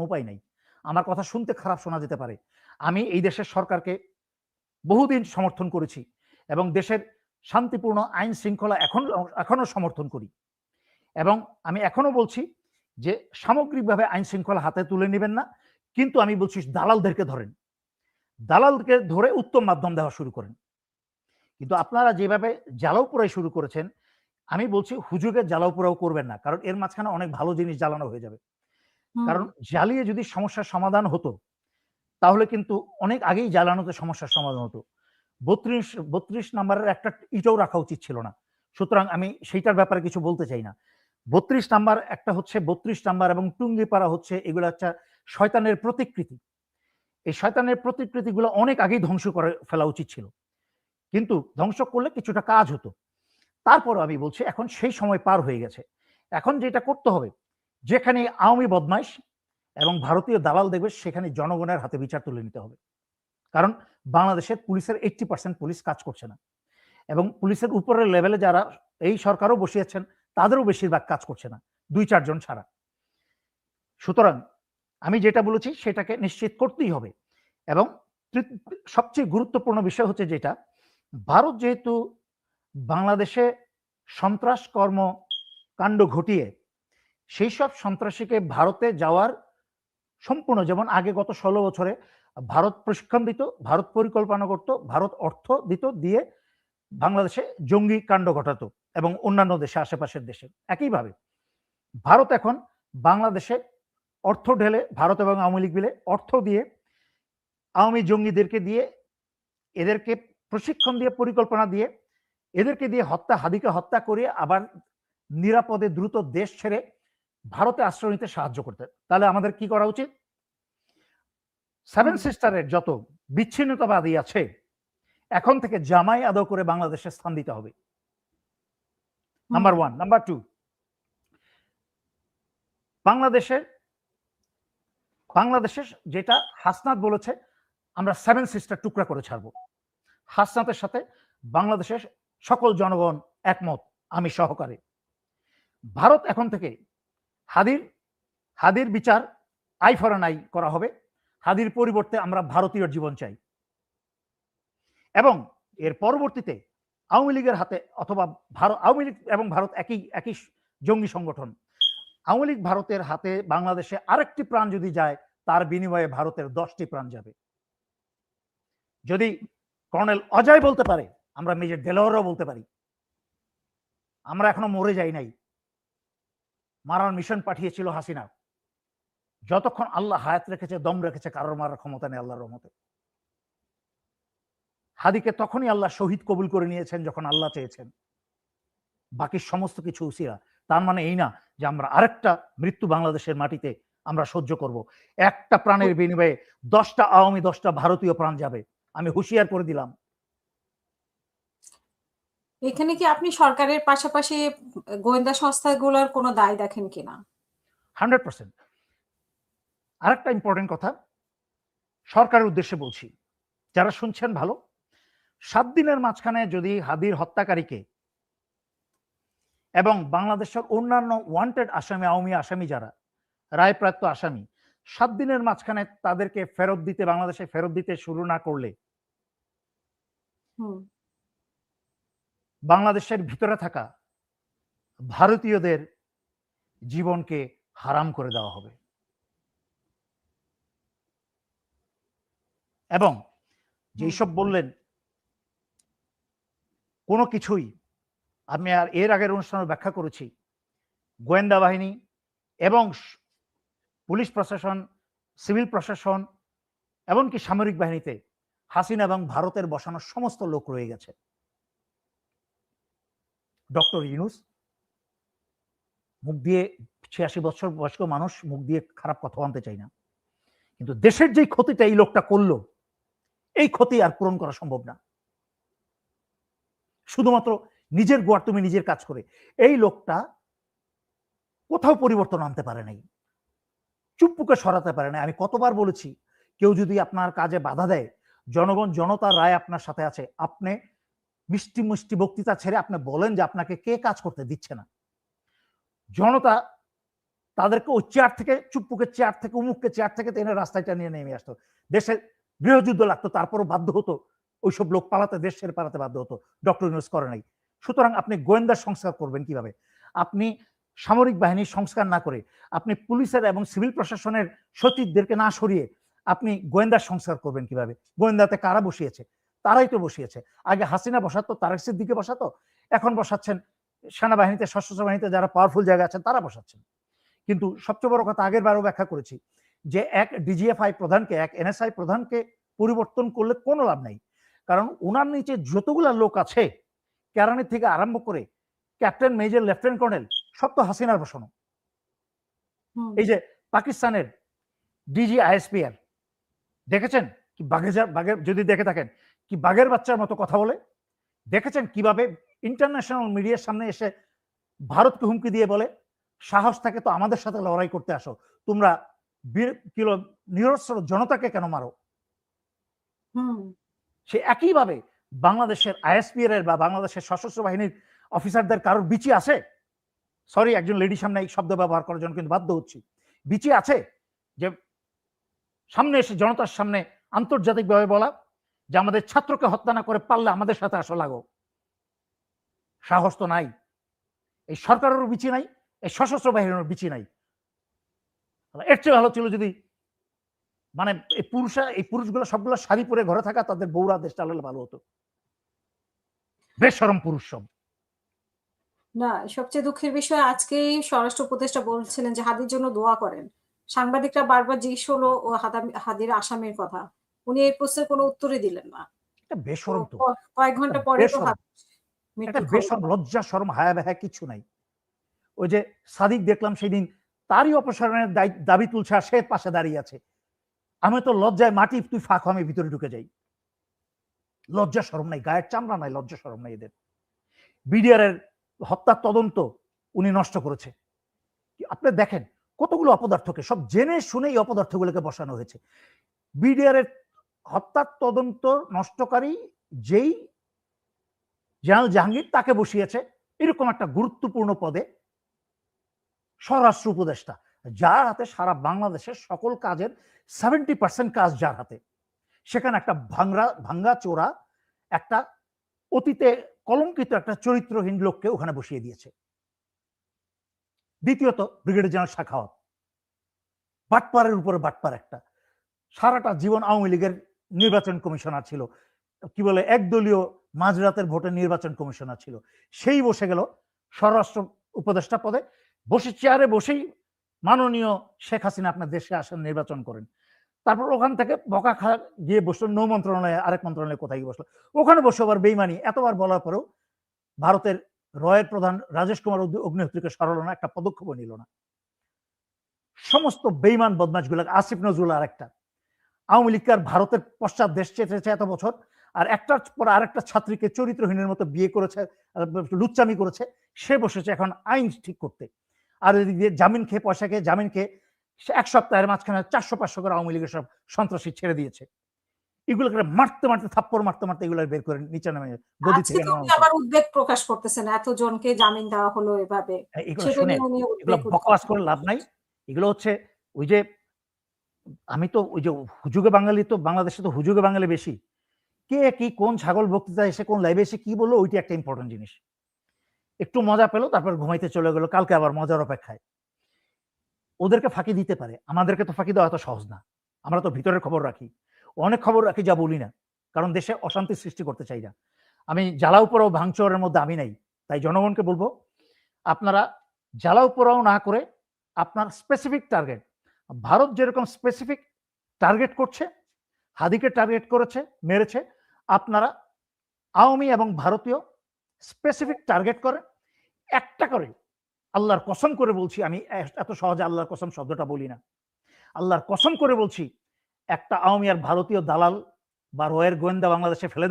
উপায় নাই। আমার কথা শুনতে খারাপ শোনা যেতে পারে। আমি এই দেশের সরকারকে বহুদিন সমর্থন করেছি এবং দেশের শান্তিপূর্ণ আইন শৃঙ্খলা এখনো সমর্থন করি। এবং আমি এখনো বলছি যে সামগ্রিকভাবে আইন শৃঙ্খলা হাতে তুলে নেবেন না। কিন্তু আমি বলছি দালালদেরকে ধরেন। দালালকে ধরে উত্তম মাধ্যম দেওয়া শুরু করেন। কিন্তু আপনারা যেভাবে জ্বালাও পোড়াই শুরু করেছেন, আমি বলছি হুজুগে জ্বালাও পোড়াও করবেন না। কারণ এর মাঝখানে অনেক ভালো জিনিস জ্বালানো হয়ে যাবে। কারণ জ্বালিয়ে যদি সমস্যার সমাধান হতো, তাহলে কিন্তু অনেক আগেই জ্বালানোতে সমস্যার সমাধান হতো। ৩২ নাম্বারের একটা ইটও রাখা উচিত ছিল না। সুতরাং আমি সেইটার ব্যাপারে কিছু বলতে চাই না। ৩২ নাম্বার একটা হচ্ছে ৩২ নাম্বার এবং টুঙ্গিপাড়া হচ্ছে এগুলো একটা শয়তানের প্রতিকৃতি। এই শয়তানের প্রতিকৃতিগুলো অনেক আগেই ধ্বংস করে ফেলা উচিত ছিল। কিন্তু ধ্বংস করলে কিছুটা কাজ হতো। তারপরও আমি বলছি এখন সেই সময় পার হয়ে গেছে। এখন যেটা করতে হবে, যেখানে আওয়ামী বদমাইশ এবং ভারতীয় দালাল দেখবে সেখানে জনগণের হাতে বিচার তুলে নিতে হবে। কারণ বাংলাদেশের পুলিশের 80% পুলিশ কাজ করছে না এবং পুলিশের উপরের লেভেলে যারা এই সরকারও বসিয়েছেন তাদেরও বেশিরভাগ কাজ করছে না, ২-৪ জন ছাড়া। সুতরাং আমি যেটা বলেছি সেটাকে নিশ্চিত করতেই হবে এবং সবচেয়ে গুরুত্বপূর্ণ বিষয় হচ্ছে যেটা, ভারত যেহেতু বাংলাদেশে সন্ত্রাস কর্মকাণ্ড ঘটিয়ে সেই সব সন্ত্রাসীকে ভারতে যাওয়ার সম্পূর্ণ, যেমন আগে গত ১৬ বছরে ভারত প্রশিক্ষণ দিত, ভারত পরিকল্পনা করত, ভারত অর্থ দিত, দিয়ে বাংলাদেশে জঙ্গি কাণ্ড ঘটাতো এবং অন্যান্য দেশে, আশেপাশের দেশে একইভাবে ভারত এখন বাংলাদেশে অর্থ ঢেলে, ভারত এবং আওয়ামী লীগ মিলে অর্থ দিয়ে আওয়ামী জঙ্গিদেরকে দিয়ে, এদেরকে প্রশিক্ষণ দিয়ে, পরিকল্পনা দিয়ে, এদেরকে দিয়ে হাদিকে হত্যা করিয়ে আবার নিরাপদে দ্রুত দেশ ছেড়ে ভারতে আশ্রয় নিতে সাহায্য করতে। তাহলে আমাদের কি করা উচিত? 7 সিস্টারের যত বিচ্ছিন্নতাবাদী আছে এখন থেকে জামাই আদৌ করে বাংলাদেশে স্থান দিতে হবে। নাম্বার 1। নাম্বার 2, বাংলাদেশের যেটা হাসনাত বলেছে, আমরা 7 সিস্টার টুকরা করে ছাড়বো। হাসনাতের সাথে বাংলাদেশের সকল জনগণ একমত, আমি সহকারে। ভারত এখন থেকে হাদির বিচার আই ফর অ্যান আই করা হবে। হাদির পরিবর্তে আমরা ভারতীয় জীবন চাই এবং এর পরবর্তীতে আওয়ামী লীগের হাতে, অথবা আওয়ামী লীগ এবং ভারত একই জঙ্গি সংগঠন, আওয়ামী লীগ ভারতের হাতে বাংলাদেশে আরেকটি প্রাণ যদি যায়, তার বিনিময়ে ভারতের 10টি প্রাণ যাবে। যদি কর্নেল অজয় বলতে পারে, আমরা মেজর দেলোয়ারও বলতে পারি, আমরা এখনো মরে যাই নাই। মারার মিশন পাঠিয়েছিল হাসিনা। যতক্ষণ আল্লাহ হায়াত রেখেছে, দম রেখেছে, কারোর মারার ক্ষমতা নেই আল্লাহর রহমতে। হাদিকে তখনই আল্লাহ শহীদ কবুল করে নিয়েছেন যখন আল্লাহ চেয়েছেন। বাকি সমস্ত কিছু উসিরা। তার মানে এই না যে আমরা আরেকটা মৃত্যু বাংলাদেশের মাটিতে আমরা সহ্য করব। একটা প্রাণের বিনিময়ে 10টা আওয়ামী, 10টা ভারতীয় প্রাণ যাবে। আমি হুঁশিয়ার করে দিলাম। এখানে কি আপনি সরকারের পাশাপাশি গোয়েন্দা সংস্থাগুলোর কোনো দায় দেখেন কিনা? 100%। আরেকটা ইম্পর্টেন্ট কথা সরকারের উদ্দেশ্যে বলছি, যারা শুনছেন ভালো, 7 দিনের মাঝখানে যদি হাদির হত্যাকারীকে এবং বাংলাদেশের অন্যান্য ওয়ান্টেড আসামি, আওয়ামী আসামি যারা রায়প্রাপ্ত আসামি, 7 দিনের মাঝখানে তাদেরকে ফেরত দিতে, বাংলাদেশে ফেরত দিতে শুরু না করলে বাংলাদেশের ভিতরে থাকা ভারতীয়দের জীবনকে হারাম করে দেওয়া হবে। এবং যেসব বললেন কোনো কিছুই, আমি আর এর আগের অনুষ্ঠানে ব্যাখ্যা করেছি, গোয়েন্দা বাহিনী এবং পুলিশ প্রশাসন, সিভিল প্রশাসন, এমনকি সামরিক বাহিনীতে হাসিনা এবং ভারতের বসানো সমস্ত লোক রয়ে গেছে। ডক্টর ইউনূস মুখ দিয়ে, 86 বছর বয়স্ক মানুষ, মুখ দিয়ে খারাপ কথা আনতে চাই না, কিন্তু দেশের যেই ক্ষতিটা এই লোকটা করলো, এই ক্ষতি আর পূরণ করা সম্ভব না। শুধুমাত্র নিজের গোয়ার তুমি নিজের কাজ করে এই লোকটা কোথাও পরিবর্তন আনতে পারে নাই, চুপ্পুকে সরাতে পারে নাই। আমি কতবার বলেছি, কেউ যদি আপনার কাজে বাধা দেয়, জনগণ, জনতার রায় আপনার সাথে আছে। আপনি মিষ্টি মিষ্টি বক্তৃতা ছেড়ে আপনি বলেন যে আপনাকে কে কাজ করতে দিচ্ছে না। জনতা তাদেরকে ওই চেয়ার থেকে চুপ্পুকে চেয়ার থেকে উমুককে চেয়ার থেকে টেনে রাস্তায় নিয়ে নেমে আসতো। দেশের গৃহযুদ্ধ লাগতো, তারপরও বাধ্য হতো ওইসব লোক পালাতে, দেশ ছেড়ে পালাতে বাধ্য হতো। ডক্টর ইউনূস করে নাই। সুতরাং আপনি গোয়েন্দা সংস্কার করবেন কিভাবে? আপনি সামরিক বাহিনীর সংস্কার না করে, আপনি পুলিশের এবং সিভিল প্রশাসনের সচিবদেরকে না সরিয়ে আপনি গোয়েন্দা সংস্কার করবেন কিভাবে? গোয়েন্দাতে কারা বসিয়েছে? তারাই তো বসিয়েছে। আগে হাসিনা বসাতো, তারেক সিদ্দিককে বসাতো, এখন বসাচ্ছেন সেনাবাহিনীতে, সশস্ত্র বাহিনীতে যারা পাওয়ারফুল জায়গা আছেন তারা বসাচ্ছেন। কিন্তু সবচেয়ে বড় কথা, আগের বারও ব্যাখ্যা করেছি যে এক ডিজিএফআই প্রধানকে, এক এনএসআই প্রধানকে পরিবর্তন করলে কোনো লাভ নাই। কারণ ওনার নিচে যতগুলা লোক আছে, কেরানি থেকে আরম্ভ করে ক্যাপ্টেন, মেজর, লেফটেন্যান্ট কর্নেল, সব তো হাসিনার বসানো। এই যে পাকিস্তানের ডিজি আইএসপিআর দেখেছেন কি বাঘের যদি দেখে থাকেন কি বাঘের বাচ্চার মতো কথা বলে? দেখেছেন কিভাবে ইন্টারন্যাশনাল মিডিয়ার সামনে এসে ভারতকে হুমকি দিয়ে বলে, সাহস থাকে তো আমাদের সাথে লড়াই করতে আসো, তোমরা নিরস্ত্র জনতাকে কেন মারো? সে একইভাবে বাংলাদেশের আইএসপিআর এর বা বাংলাদেশের সশস্ত্র বাহিনীর অফিসারদের কারোর বিচি আছে? সরি, একজন লেডির সামনে এই শব্দ ব্যবহার করার জন্য কিন্তু বাধ্য হচ্ছি। বিচি আছে যে সামনে এসে জনতার সামনে আন্তর্জাতিকভাবে বলা যে আমাদের ছাত্রকে হত্যা না করে পারলে আমাদের সাথে আসো লাগো? সাহস তো নাই। এই সরকারেরও বিচি নাই, এই সশস্ত্র বাহিনীর বিচি নাই। এর চেয়ে ভালো ছিল যদি মানে এই পুরুষগুলো সবগুলো শাড়ি পরে ঘরে থাকা, তাদের বউরা দেশ চালালে ভালো হতো। বেশরম পুরুষ সব। না, সবচেয়ে দুঃখের বিষয় আজকেই স্বরাষ্ট্র উপদেষ্টা বলছিলেন যে হাদির জন্য দোয়া করেন। সাংবাদিকরা বারবার জিজ্ঞেস হলো ও হাদির আসামির কথা। উনি এই প্রশ্নের কোনো উত্তরই দিলেন না। এটা বেশরম তো। কয়েক ঘন্টা পরে তো এটা বেশরম, লজ্জা শরম হায়া ব্যথা কিচ্ছু নাই। ওই যে সাদিক দেখলাম সেদিন তারই অপসারণের দাবি তুলছে আর সে পাশে দাঁড়িয়ে আছে। আমি তো লজ্জায় মাটি তুই ফাঁক, আমি ভিতরে ঢুকে যাই। লজ্জা শরম নাই, গায়ের চামড়া নাই, লজ্জা শরম নাই এদের। বিডিআর এর হত্যার তদন্ত উনি নষ্ট করেছে। আপনি দেখেন কতগুলো অপদার্থকে সব জেনে শুনে এই অপদার্থগুলোকে বসানো হয়েছে। বিডিআর এর হত্যার তদন্ত নষ্টকারী যেই জেনারেল জাহাঙ্গীর, তাকে বসিয়েছে এরকম একটা গুরুত্বপূর্ণ পদে স্বরাষ্ট্র উপদেষ্টা, যার হাতে সারা বাংলাদেশের সকল কাজের 70% কাজ যার হাতে। সেখানে একটা ভাঙ্গা চোরা, একটা অতীতে কলঙ্কিত একটা চরিত্রহীন লোককে ওখানে বসিয়ে দিয়েছে। দ্বিতীয়ত ব্রিগেডিয়ার জেনারেল শাখাওয়াত, বাটপারের উপরে বাটপার একটা। সারাটা জীবন আওয়ামী লীগের নির্বাচন কমিশনার ছিল, কি বলে একদলীয় মাঝরাতের ভোটে নির্বাচন কমিশনার ছিল। সেই বসে গেল স্বরাষ্ট্র উপদেষ্টা পদে। বসে চেয়ারে বসেই মাননীয় শেখ হাসিনা আপনার দেশে আসেন, নির্বাচন করেন। তারপর ওখান থেকে বকা খা গিয়ে বসলো নৌ মন্ত্রণালয়ে, আরেক মন্ত্রণালয়ে কোথায় গিয়ে বসলো। ওখানে বসে আবার বেইমানি, এতবার বলার পরেও ভারতের রয়ের প্রধান রাজেশ কুমার অগ্নিহোত্রীকে সরালো না, একটা পদক্ষেপও নিল না। সমস্ত বেইমান বদমাশগুলো, আসিফ নজরুল আর একটা, আওয়ামী লীগ আর ভারতের পশ্চাৎ দেশ চেয়েছে এত বছর, আর একটার পর আরেকটা ছাত্রীকে চরিত্রহীনের মতো বিয়ে করেছে, লুচ্চামি করেছে। সে বসেছে এখন আইন ঠিক করতে। আর এদিক দিয়ে জামিন খেয়ে, পয়সা খেয়ে জামিন খেয়ে এক সপ্তাহের মাঝখানে 400-500 করে আওয়ামী লীগের সব সন্ত্রাসী ছেড়ে দিয়েছে। এগুলোকে মারতে মারতে, থাপ্পড় মারতে মারতে এগুলো বের করে নিচে নামে গদি থেকে আবার উদ্বেগ প্রকাশ করতেছেন এতজনকে জামিন দেওয়া হলো এভাবে। এগুলো শুনে এগুলো বকওয়াস করে লাভ নাই। এগুলো হচ্ছে ওই যে, আমি তো ওই যে হুজুগে বাঙালি, তো বাংলাদেশে তো হুজুগে বাঙালি বেশি। কে কি কোন ছাগল বক্তৃতা এসে কোন লাইভে এসে কি বললো, ওইটা একটা ইম্পর্টেন্ট জিনিস। একটু মজা পেলো, তারপর ঘুমাইতে চলে গেলো, কালকে আবার মজার অপেক্ষায়। ওদেরকে ফাঁকি দিতে পারে, আমাদেরকে তো ফাঁকি দেওয়া এত সহজ না। আমরা তো ভিতরের খবর রাখি, অনেক খবর রাখি যা বলি না, কারণ দেশে অশান্তি সৃষ্টি করতে চাই না। আমি জ্বালাও পোড়াও ভাঙচুরের মধ্যে আমি নাই। তাই জনগণকে বলবো, আপনারা জ্বালাও পোড়াও না করে আপনার স্পেসিফিক টার্গেট, ভারত যেরকম স্পেসিফিক টার্গেট করছে, হাদিকে টার্গেট করেছে, মেরেছে, আপনারা আওয়ামী এবং ভারতীয় স্পেসিফিক টার্গেট করে একটা করে। আল্লাহর কসম করে বলছি, আমি এত সহজে আল্লাহর কসম শব্দটা বলি না, আল্লাহর কসম করে বলছি, একটা আওয়ামী আর ভারতীয় দালাল বা রয়ের গোয়েন্দা বাংলাদেশে ফেলে